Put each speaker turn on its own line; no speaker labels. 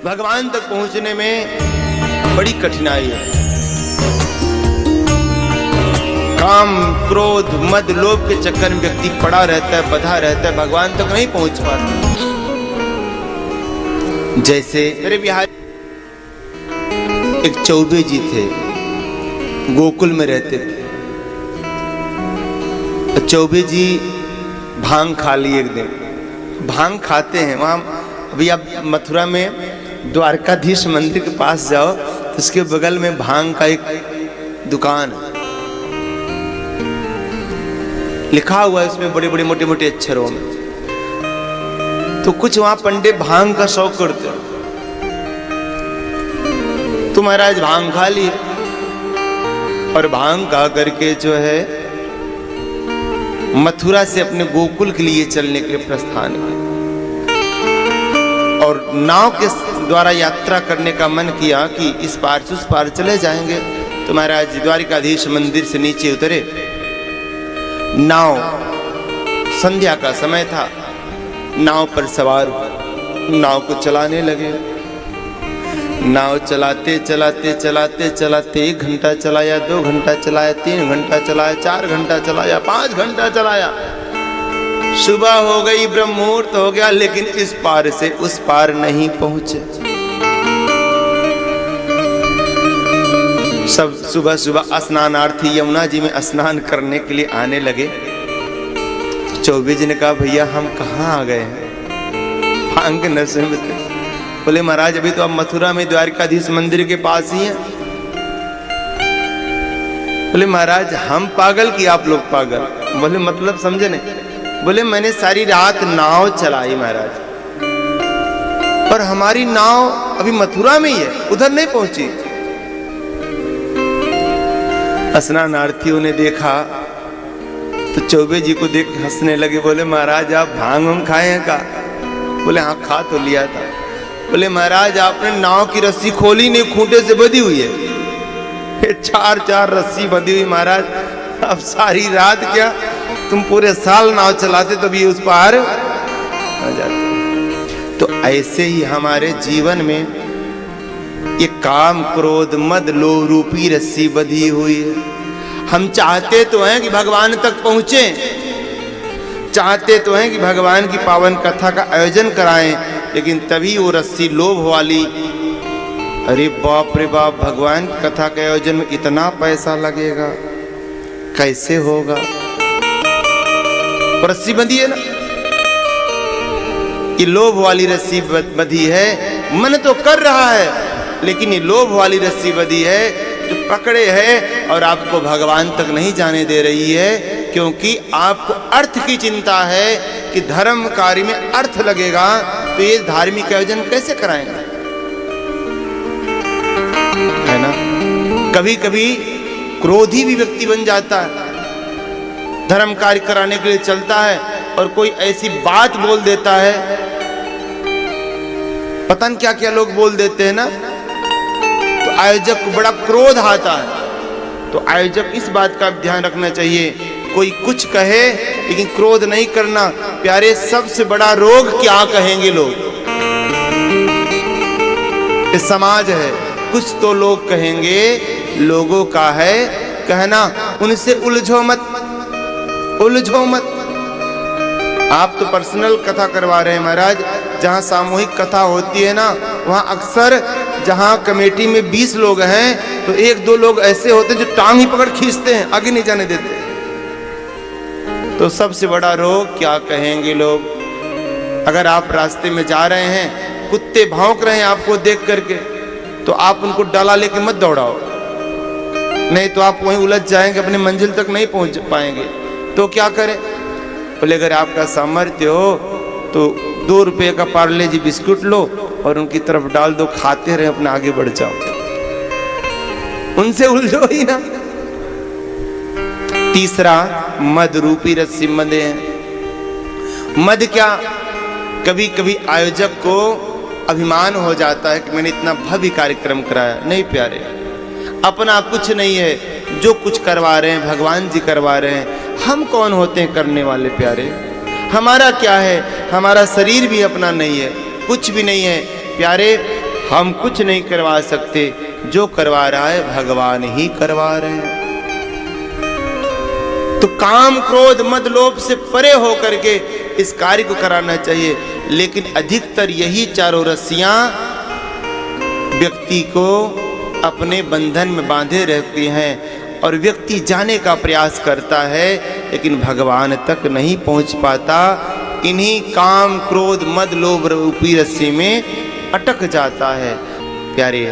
भगवान तक पहुंचने में बड़ी कठिनाई है। काम, क्रोध, मद, लोभ के चक्कर में व्यक्ति पड़ा रहता है, बधा रहता है, भगवान तक नहीं पहुंच पाता। जैसे मेरे बिहार एक चौबे जी थे, गोकुल में रहते थे। चौबे जी भांग खा लिए एक दिन। भांग खाते हैं वहां, अभी आप मथुरा में द्वारकाधीश मंदिर के पास जाओ तो उसके बगल में भांग का एक दुकान है, लिखा हुआ है उसमें बड़े बड़े मोटे मोटे अक्षरों में। तो कुछ वहां पंडित भांग का शौक करते हैं, तो महाराज भांग खा लिए और भांग खा करके जो है मथुरा से अपने गोकुल के लिए चलने के लिए प्रस्थान किया और नाव के द्वारा यात्रा करने का मन किया कि इस पार से उस पार चले जाएंगे। तो महाराज द्वारिकाधीश मंदिर से नीचे उतरे, नाव, संध्या का समय था, नाव पर सवार नाव को चलाने लगे। नाव चलाते चलाते चलाते चलाते 1 घंटा चलाया, 2 घंटा चलाया, 3 घंटा चलाया, 4 घंटा चलाया, 5 घंटा चलाया। सुबह हो गई, ब्रह्म मुहूर्त हो गया, लेकिन इस पार से उस पार नहीं पहुंचे। सब सुबह सुबह स्नानार्थी यमुना जी में स्नान करने के लिए आने लगे। चौबे जी ने कहा, भैया हम कहाँ आ गए हैं, भांग के नशे में थे। बोले महाराज अभी तो आप मथुरा में द्वारकाधीश मंदिर के पास ही हैं। बोले महाराज हम पागल कि आप लोग पागल? बोले मतलब समझे नहीं? बोले मैंने सारी रात नाव चलाई महाराज, पर हमारी नाव अभी मथुरा में ही है, उधर नहीं पहुंची। स्नानार्थियों ने देखा तो चौबे जी को देख हंसने लगे। बोले महाराज आप भांग हम खाए हैं का? बोले हाँ खा तो लिया था। बोले महाराज आपने नाव की रस्सी खोली नहीं, खूंटे से बंधी हुई है, 4 रस्सी बंधी हुई महाराज। अब सारी रात क्या, तुम पूरे साल नाव चलाते तो भी उस पार आ जाते। तो ऐसे ही हमारे जीवन में ये काम, क्रोध, मद, लोभ रूपी रस्सी बंधी हुई है। हम चाहते तो हैं कि भगवान तक पहुंचे, चाहते तो हैं कि भगवान की पावन कथा का आयोजन कराएं, लेकिन तभी वो रस्सी लोभ वाली, अरे बाप रे बाप, भगवान की कथा के आयोजन में इतना पैसा लगेगा, कैसे होगा? रस्सी बंधी है ना, ये लोभ वाली रस्सी बंधी है। मन तो कर रहा है, लेकिन ये लोभ वाली रस्सी बंधी है जो पकड़े है और आपको भगवान तक नहीं जाने दे रही है, क्योंकि आपको अर्थ की चिंता है कि धर्म कार्य में अर्थ लगेगा तो ये धार्मिक आयोजन कैसे कराएंगे, है ना? कभी कभी क्रोधी भी व्यक्ति बन जाता है, धर्म कार्य कराने के लिए चलता है और कोई ऐसी बात बोल देता है, पता नहीं क्या क्या लोग बोल देते हैं ना, तो आयोजक को बड़ा क्रोध आता है। तो आयोजक इस बात का ध्यान रखना चाहिए, कोई कुछ कहे लेकिन क्रोध नहीं करना। प्यारे, सबसे बड़ा रोग क्या कहेंगे लोग, ये समाज है। कुछ तो लोग कहेंगे, लोगों का है कहना, उनसे उलझो मत, उलझो मत। आप तो पर्सनल कथा करवा रहे हैं महाराज, जहां सामूहिक कथा होती है ना, वहां अक्सर जहां कमेटी में 20 लोग हैं तो 1-2 लोग ऐसे होते हैं जो टांग ही पकड़ खींचते हैं, आगे नहीं जाने देते। तो सबसे बड़ा रोग क्या कहेंगे लोग। अगर आप रास्ते में जा रहे हैं, कुत्ते भौंक रहे हैं आपको देख करके, तो आप उनको डाला लेके मत दौड़ाओ, नहीं तो आप वहीं उलझ जाएंगे, अपने मंजिल तक नहीं पहुंच पाएंगे। तो क्या करें? बोले अगर आपका सामर्थ्य हो तो 2 रुपये का पार्ले जी बिस्कुट लो और उनकी तरफ डाल दो, खाते रहे, अपना आगे बढ़ जाओ, उनसे उलझो ही ना। तीसरा, मद रूपी रस्सी बंधे हैं। मद क्या, कभी कभी आयोजक को अभिमान हो जाता है कि मैंने इतना भव्य कार्यक्रम कराया। नहीं प्यारे, अपना कुछ नहीं है, जो कुछ करवा रहे हैं भगवान जी करवा रहे हैं, हम कौन होते हैं करने वाले प्यारे? हमारा क्या है? हमारा शरीर भी अपना नहीं है, कुछ भी नहीं है प्यारे। हम कुछ नहीं करवा सकते, जो करवा रहा है भगवान ही करवा रहे हैं। तो काम क्रोध मद लोभ से परे होकर के इस कार्य को कराना चाहिए। लेकिन अधिकतर यही चारों रस्सियां व्यक्ति को अपने बंधन में बांधे रहती हैं और व्यक्ति जाने का प्रयास करता है लेकिन भगवान तक नहीं पहुंच पाता। इन्हीं काम क्रोध मद लोभ रूपी रस्सी में अटक जाता है। प्यारे